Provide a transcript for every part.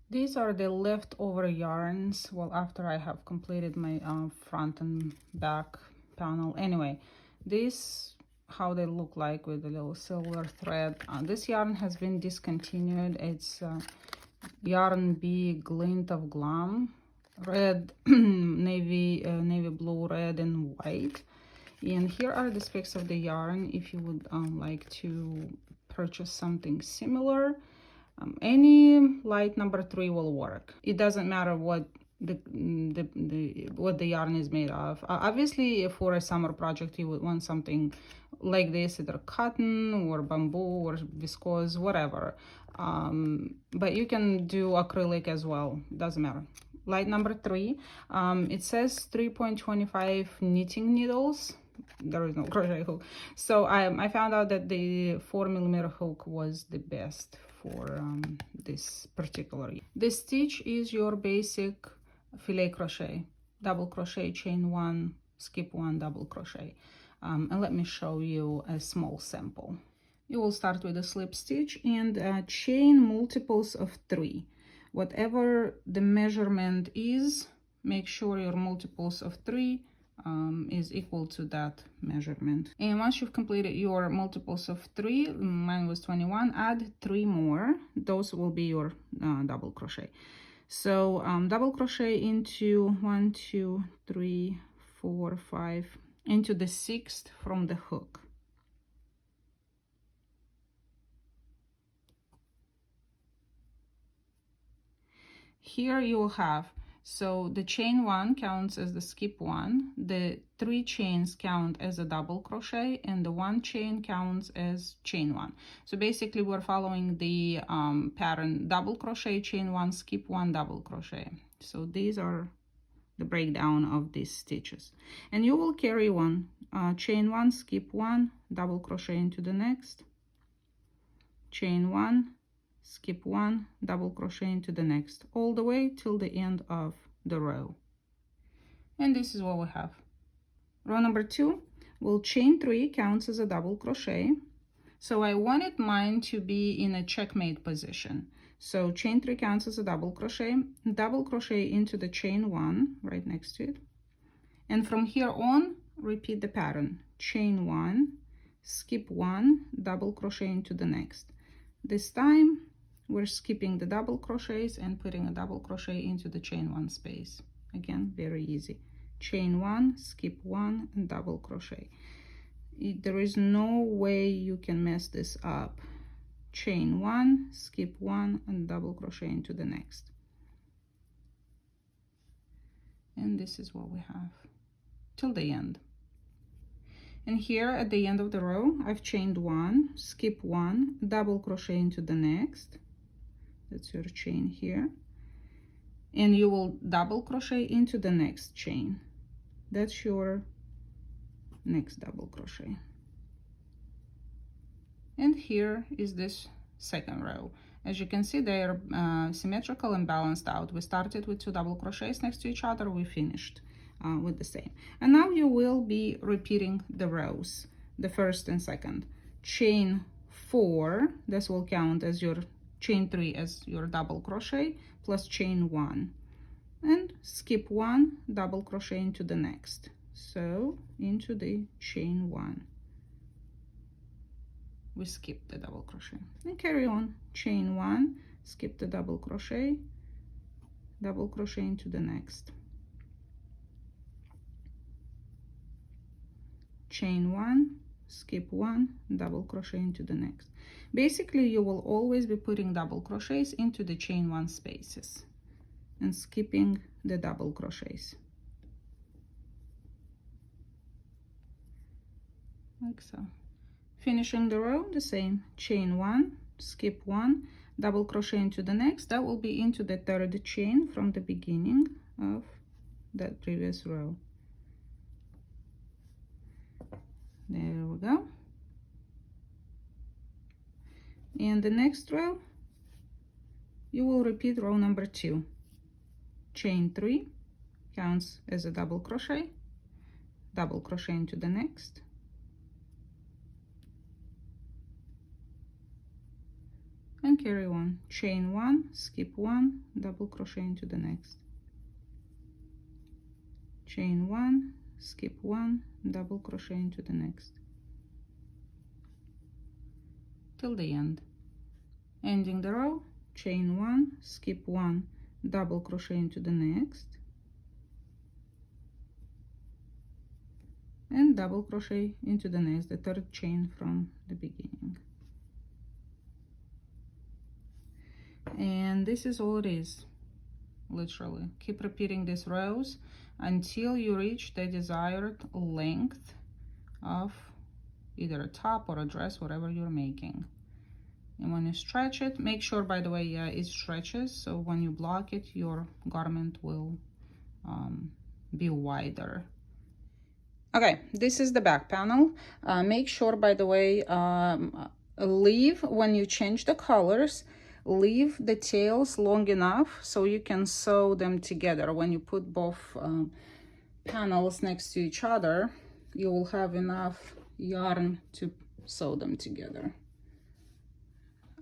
These are the leftover yarns, well, after I have completed my front and back panel. Anyway, this how they look like with a little silver thread. This yarn has been discontinued. It's yarn B Glint of Glam, red, navy blue, red and white. And here are the specs of the yarn if you would like to purchase something similar. Any light number 3 will work. It doesn't matter what what the yarn is made of. Obviously, for a summer project, you would want something like this, either cotton or bamboo or viscose, whatever. But you can do acrylic as well. Doesn't matter. Light number 3. It says 3.25 knitting needles. There is no crochet hook, so I found out that the 4mm hook was the best for this particular. The stitch is your basic filet crochet, double crochet, chain 1, skip 1, double crochet. And let me show you a small sample. You will start with a slip stitch and chain multiples of 3. Whatever the measurement is, make sure your multiples of 3 is equal to that measurement. And once you've completed your multiples of 3, mine was 21, add 3 more. Those will be your double crochet. So double crochet into 1, 2, 3, 4, 5, into the 6th from the hook. Here you will have, so the chain 1 counts as the skip 1, the 3 chains count as a double crochet, and the 1 chain counts as chain 1. So basically we're following the pattern double crochet, chain 1, skip 1, double crochet. So these are the breakdown of these stitches. And you will carry one, chain 1, skip 1, double crochet into the next, chain 1, skip 1, double crochet into the next, all the way till the end of the row. And this is what we have. Row number 2 will chain 3, counts as a double crochet. So I wanted mine to be in a checkmate position. So chain 3 counts as a double crochet into the chain 1 right next to it. And from here on, repeat the pattern. Chain 1, skip 1, double crochet into the next. This time, we're skipping the double crochets and putting a double crochet into the chain 1 space. Again, very easy. Chain 1, skip 1, and double crochet. There is no way you can mess this up. Chain 1, skip 1, and double crochet into the next. And this is what we have till the end. And here at the end of the row, I've chained 1, skip 1, double crochet into the next. That's your chain here. And you will double crochet into the next chain. That's your next double crochet. And here is this second row. As you can see, they are symmetrical and balanced out. We started with 2 double crochets next to each other. We finished with the same. And now you will be repeating the rows, the first and second. Chain 4, this will count as your chain 3 as your double crochet, plus chain 1. And skip 1, double crochet into the next. So into the chain 1. We skip the double crochet. And carry on. Chain 1, skip the double crochet into the next. Chain 1, skip 1, double crochet into the next. Basically, you will always be putting double crochets into the chain 1 spaces and skipping the double crochets. Like so. Finishing the row the same. Chain 1, skip 1, double crochet into the next. That will be into the 3rd chain from the beginning of that previous row. There we go. And the next row, you will repeat row number 2. Chain 3 counts as a double crochet into the next, and and carry on. Chain 1, skip 1, double crochet into the next. Chain 1, skip 1, double crochet into the next till the end. Ending the row, chain 1, skip 1, double crochet into the next, and double crochet into the next, the third chain from the beginning. And this is all it is, literally. Keep repeating these rows until you reach the desired length of either a top or a dress, whatever you're making. And when you stretch it, make sure, by the way, yeah, it stretches, so when you block it, your garment will be wider. Okay, this is the back panel. Make sure, by the way, leave, when you change the colors, leave the tails long enough so you can sew them together. When you put both panels next to each other, you will have enough yarn to sew them together.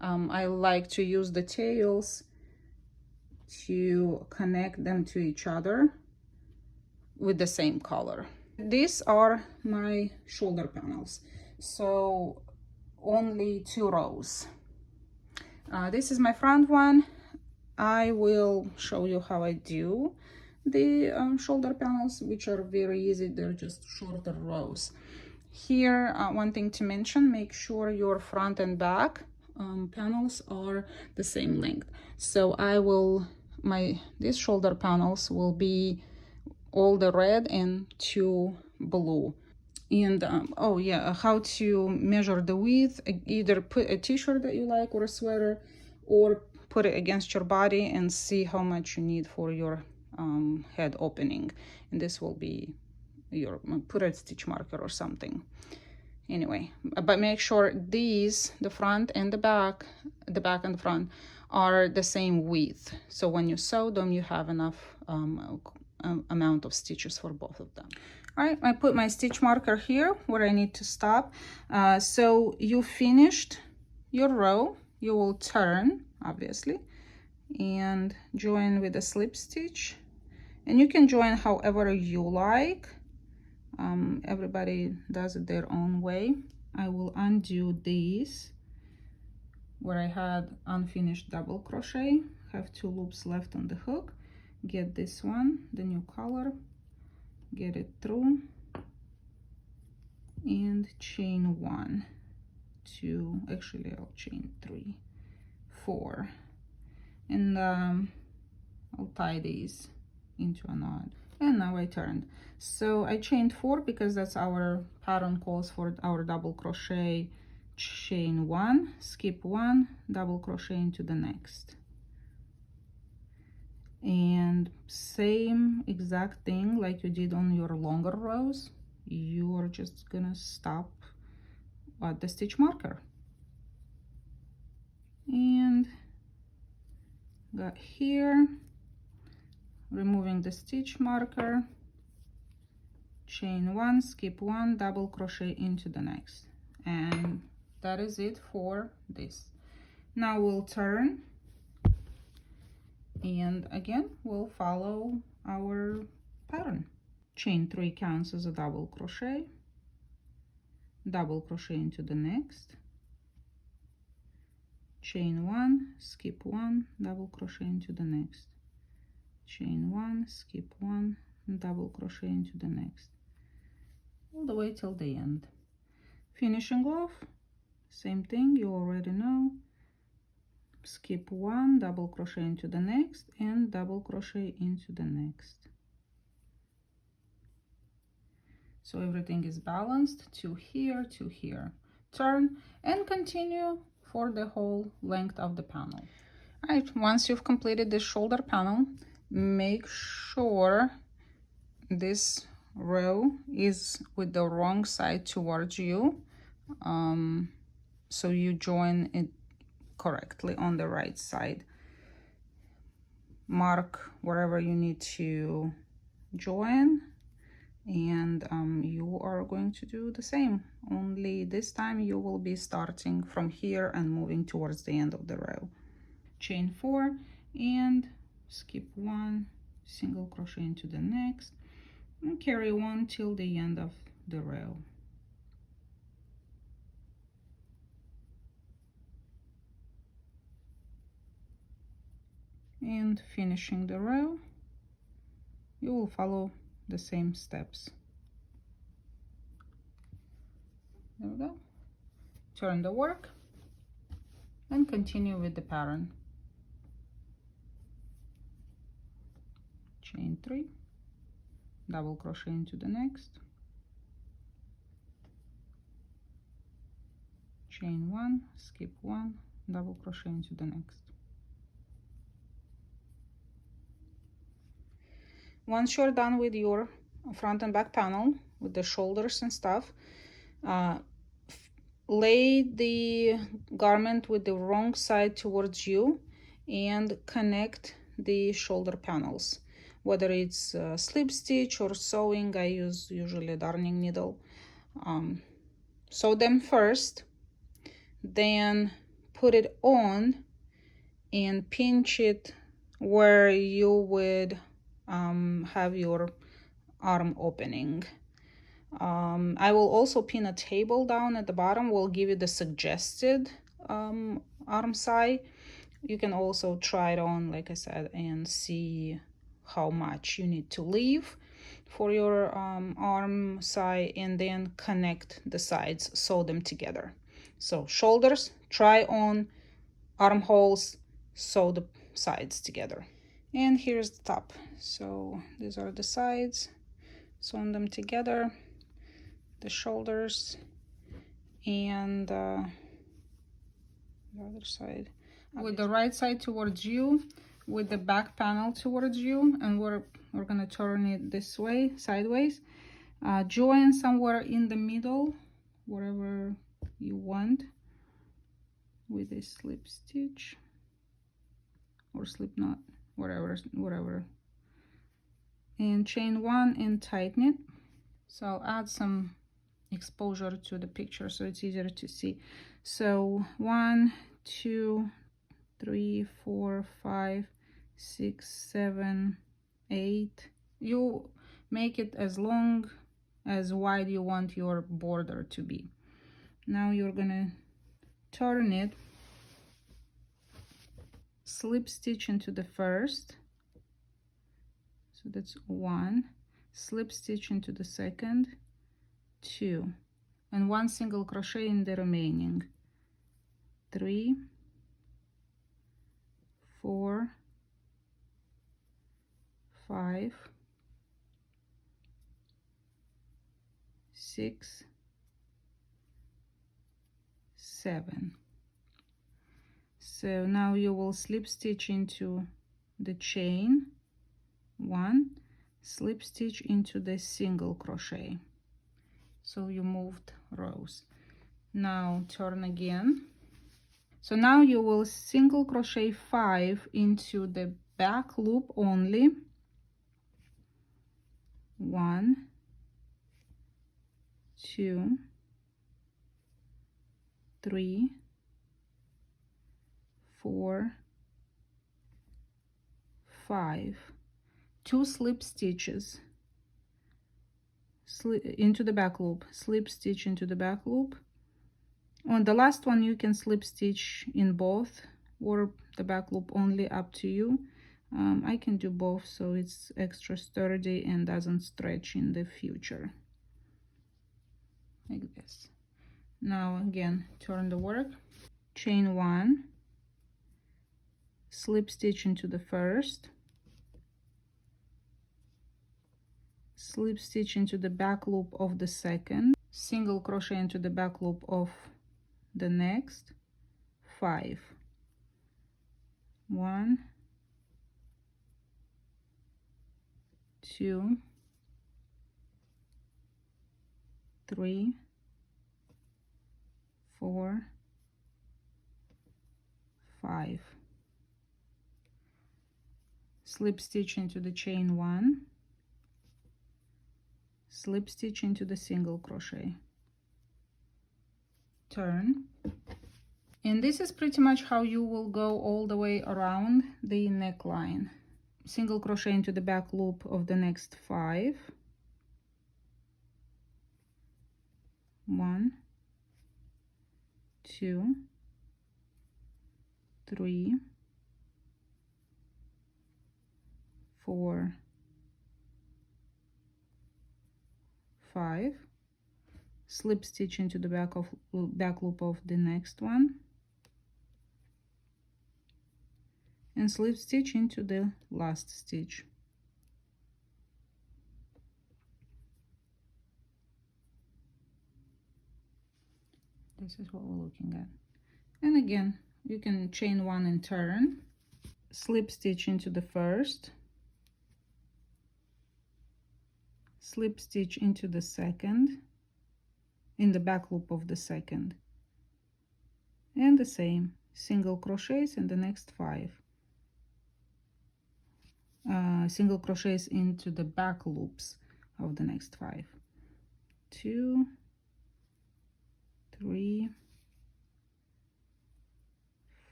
I like to use the tails to connect them to each other with the same color. These are my shoulder panels, so only 2 rows. This is my front one. I will show you how I do the shoulder panels, which are very easy. They're just shorter rows. Here, one thing to mention, make sure your front and back panels are the same length. So I will, these shoulder panels will be all the red and 2 blue. And oh yeah, how to measure the width, either put a t-shirt that you like or a sweater, or put it against your body and see how much you need for your head opening, and this will be your, put a stitch marker or something. Anyway, but make sure these, the front and the back and the front, are the same width, so when you sew them you have enough amount of stitches for both of them. All right, I put my stitch marker here where I need to stop. So you finished your row, you will turn, obviously, and join with a slip stitch, and you can join however you like. Everybody does it their own way. I will undo these where I had unfinished double crochet, have 2 loops left on the hook, get this one, the new color, get it through, and chain 1, 2, actually I'll chain 3, 4, and I'll tie these into a knot. And now I turned, so I chained 4 because that's our pattern calls for our double crochet. Chain 1, skip 1, double crochet into the next, and same exact thing like you did on your longer rows. You are just gonna stop at the stitch marker, and got here, removing the stitch marker, chain 1, skip 1, double crochet into the next, and that is it for this. Now we'll turn, and again we'll follow our pattern. Chain 3 counts as a double crochet, double crochet into the next, chain 1, skip 1, double crochet into the next, chain 1, skip 1, double crochet into the next, all the way till the end. Finishing off, same thing you already know, skip 1, double crochet into the next, and double crochet into the next. So everything is balanced, to here, turn, and continue for the whole length of the panel. All right, once you've completed the shoulder panel, make sure this row is with the wrong side towards you, so you join it correctly on the right side. Mark wherever you need to join and you are going to do the same, only this time you will be starting from here and moving towards the end of the row. Chain 4 and skip 1, single crochet into the next, and carry on till the end of the row. And finishing the row, you will follow the same steps. There we go. Turn the work and continue with the pattern. Chain 3, double crochet into the next, chain 1, skip 1, double crochet into the next. Once you're done with your front and back panel with the shoulders and stuff, lay the garment with the wrong side towards you and connect the shoulder panels, whether it's slip stitch or sewing. I use usually a darning needle. Sew them first, then put it on and pinch it where you would have your arm opening. I will also pin a table down at the bottom. Will give you the suggested arm side. You can also try it on, like I said, and see how much you need to leave for your arm side, and then connect the sides, sew them together. So shoulders, try on, armholes, sew the sides together. And here's the top. So these are the sides, sew them together, the shoulders, and the other side. With the right side towards you, with the back panel towards you, and we're gonna turn it this way, sideways. Join somewhere in the middle, wherever you want, with a slip stitch or slip knot, whatever, and chain 1 and tighten it. So I'll add some exposure to the picture so it's easier to see. So 1, 2, 3, 4, 5, 6, 7, 8. You make it as long as wide you want your border to be. Now you're gonna turn it, slip stitch into the first, so that's 1, slip stitch into the second, 2, and 1 single crochet in the remaining. 3, 4, 5, 6, 7. So now you will slip stitch into the chain 1, slip stitch into the single crochet. So you moved rows. Now turn again. So now you will single crochet 5 into the back loop only. 1, 2, 3, 4, 5. 2 slip stitches into the back loop, slip stitch into the back loop. On the last one you can slip stitch in both or the back loop only, up to you. I can do both so it's extra sturdy and doesn't stretch in the future, like this. Now again, turn the work, chain 1, slip stitch into the first, slip stitch into the back loop of the second, single crochet into the back loop of the next, 5. 1, 2, 3, 4, 5. Slip stitch into the chain 1, slip stitch into the single crochet, turn, and this is pretty much how you will go all the way around the neckline. Single crochet into the back loop of the next 5, 1, 2, 3, 4, 5, slip stitch into the back loop of the next one, and slip stitch into the last stitch. This is what we're looking at. And again, you can chain 1 and turn, slip stitch into the first, slip stitch into the second, in the back loop of the second, and the same single crochets in the next 5, single crochets into the back loops of the next 5, 2, 3,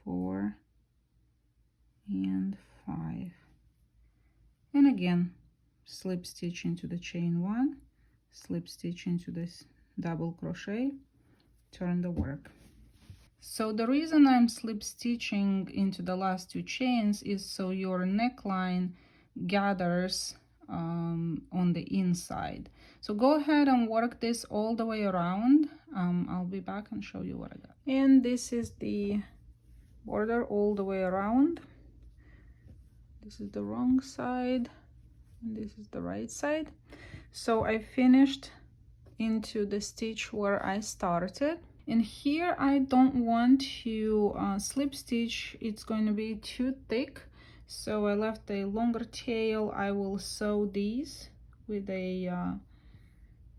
4, and 5, and again slip stitch into the chain 1, slip stitch into this double crochet, turn the work. So the reason I'm slip stitching into the last 2 chains is so your neckline gathers on the inside. So go ahead and work this all the way around. I'll be back and show you what I got. And this is the border all the way around. This is the wrong side and this is the right side. So I finished into the stitch where I started, and here I don't want to slip stitch. It's going to be too thick, so I left a longer tail. I will sew these with a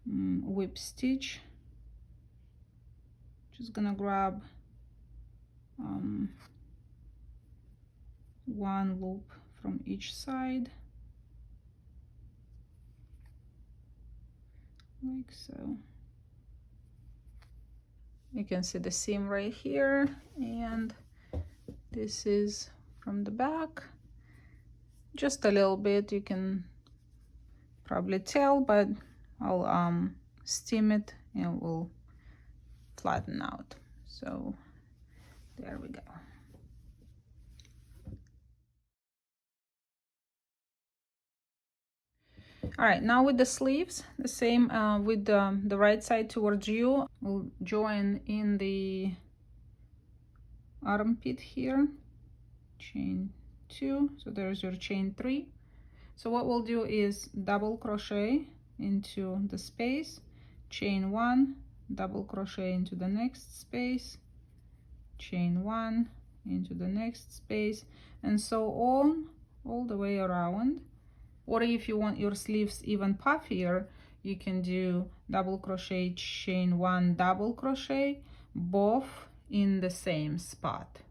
whip stitch. Just gonna grab one loop from each side, like so. You can see the seam right here, and this is from the back, just a little bit. You can probably tell, but I'll steam it and it will flatten out. So there we go. All right, now with the sleeves, the same with the right side towards you. We'll join in the armpit here, chain 2, so there's your chain 3. So what we'll do is double crochet into the space, chain 1, double crochet into the next space, chain 1 into the next space, and so on all the way around. Or if you want your sleeves even puffier, you can do double crochet, chain 1, double crochet, both in the same spot,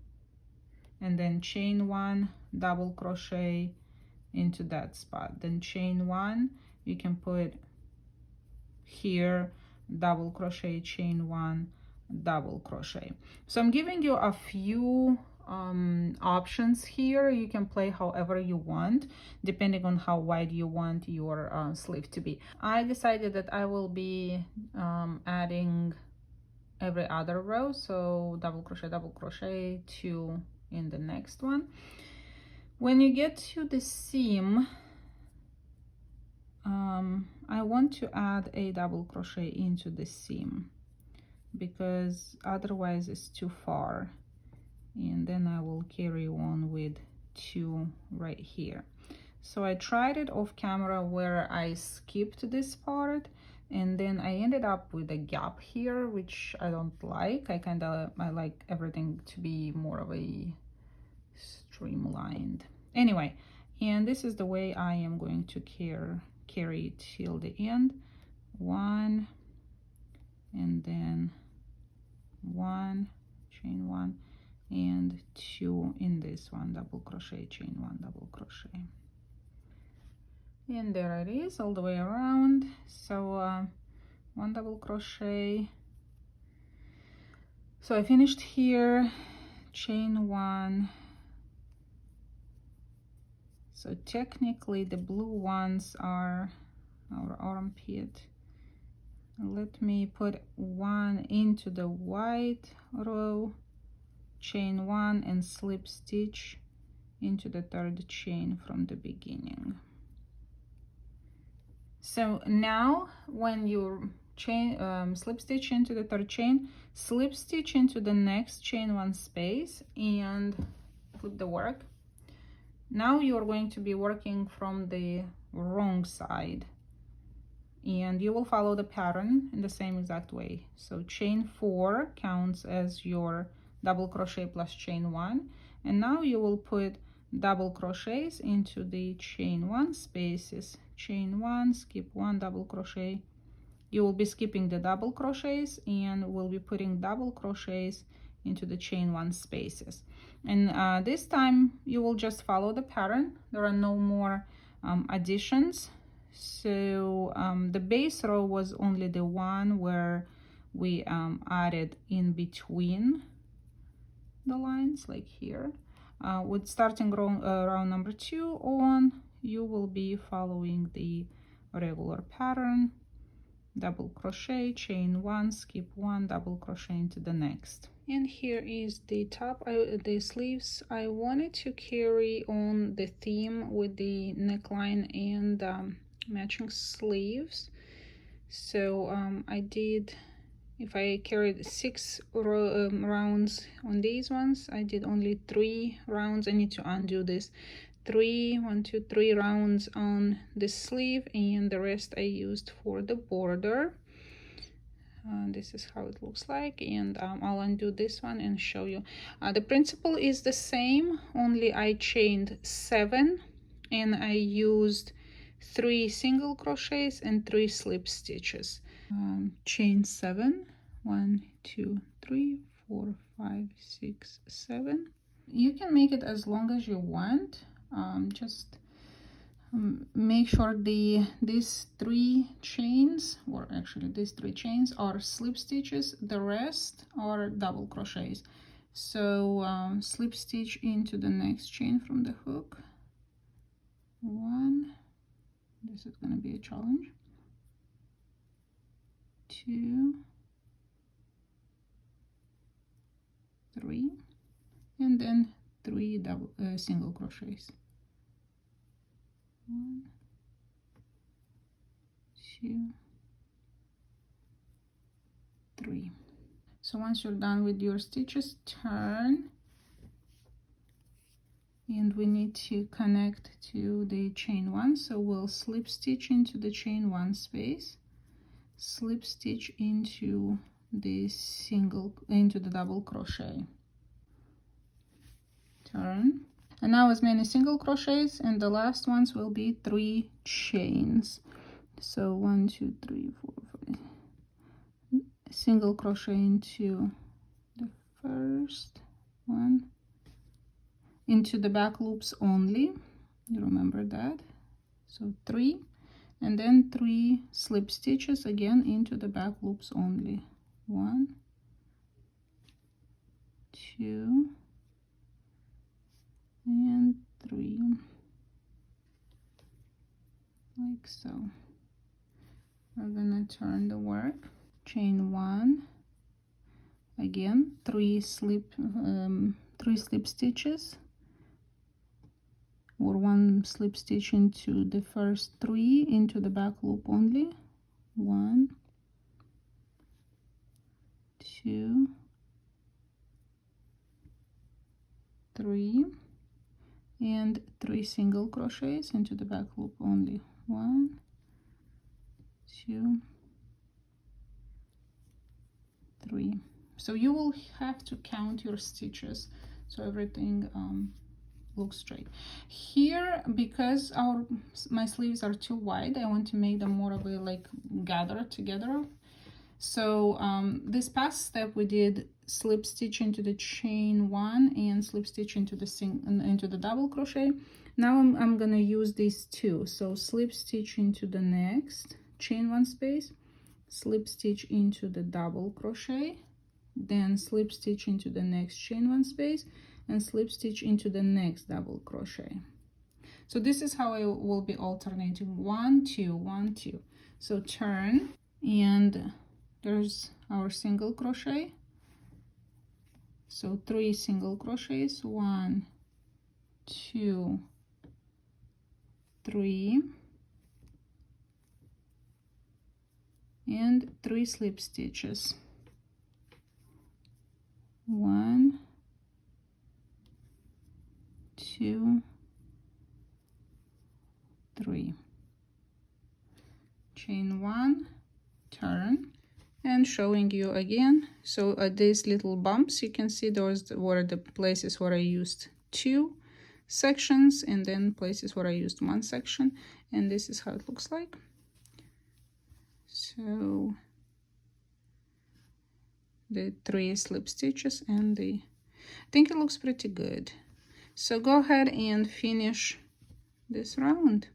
and then chain 1, double crochet into that spot, then chain 1, you can put here, double crochet, chain 1, double crochet. So I'm giving you a few options here. You can play however you want, depending on how wide you want your sleeve to be. I decided that I will be adding every other row, so double crochet, 2 in the next one. When you get to the seam, I want to add a double crochet into the seam because otherwise it's too far, and then I will carry on with 2 right here. So I tried it off camera where I skipped this part, and then I ended up with a gap here, which I don't like. I like everything to be more of a streamlined. Anyway, and this is the way I am going to carry it till the end. 1, and then 1, chain 1, and 2 in this one, double crochet, chain 1, double crochet. And there it is all the way around. So one double crochet. So I finished here, chain one. So technically the blue ones are our armpit. Let me put one into the white row, chain one, and slip stitch into the third chain from the beginning. So now when you chain slip stitch into the third chain, slip stitch into the next chain one space and flip the work. Now you're going to be working from the wrong side, and you will follow the pattern in the same exact way. So chain 4 counts as your double crochet plus chain 1, and now you will put double crochets into the chain 1 spaces. Chain 1, skip 1 double crochet. You will be skipping the double crochets and will be putting double crochets into the chain 1 spaces. And this time you will just follow the pattern. There are no more additions. So the base row was only the one where we added in between the lines, like here. With starting round number 2 on, you will be following the regular pattern. Double crochet, chain 1, skip 1, double crochet into the next. And here is the top, the sleeves. I wanted to carry on the theme with the neckline and matching sleeves. So I did, if I carried 6 rounds on these ones, I did only 3 rounds. I need to undo this. 1, 2, 3 rounds on the sleeve, and the rest I used for the border. This is how it looks like, and I'll undo this one and show you. The principle is the same, only I chained 7 and I used 3 single crochets and 3 slip stitches. Chain 7, 1, 2, 3, 4, 5, 6, 7. You can make it as long as you want. Just make sure these 3 chains, or actually these 3 chains, are slip stitches. The rest are double crochets. So slip stitch into the next chain from the hook. 1, this is going to be a challenge. 2, 3, and then 3 single crochets. 1, 2, 3. So once you're done with your stitches, turn, and we need to connect to the chain 1. So we'll slip stitch into the chain 1 space, slip stitch into the double crochet, turn. And now as many single crochets, and the last ones will be 3 chains. So 1, 2, 3, 4, 5. Single crochet into the first one, into the back loops only. You remember that. So 3, and then 3 slip stitches again into the back loops only. 1, 2, and 3, like so. We're gonna turn the work. Chain 1, again 3 slip stitches, or 1 slip stitch into the first 3 into the back loop only. 1, 2, 3, and 3 single crochets into the back loop only. 1, 2, 3. So you will have to count your stitches so everything looks straight. Here, because my sleeves are too wide, I want to make them more of a like gather together. So this past step we did slip stitch into the chain 1 and slip stitch into the double crochet. Now I'm gonna use these two. So slip stitch into the next chain 1 space, slip stitch into the double crochet, then slip stitch into the next chain 1 space, and slip stitch into the next double crochet. So this is how I will be alternating 1 2 1 2. So turn, and there's our single crochet. So 3 single crochets, 1 2 3, and 3 slip stitches, 1 2 3, chain 1, turn, and showing you again. So at these little bumps, you can see those were the places where I used 2 sections, and then places where I used 1 section, and this is how it looks like. So the 3 slip stitches, and I think it looks pretty good. So go ahead and finish this round.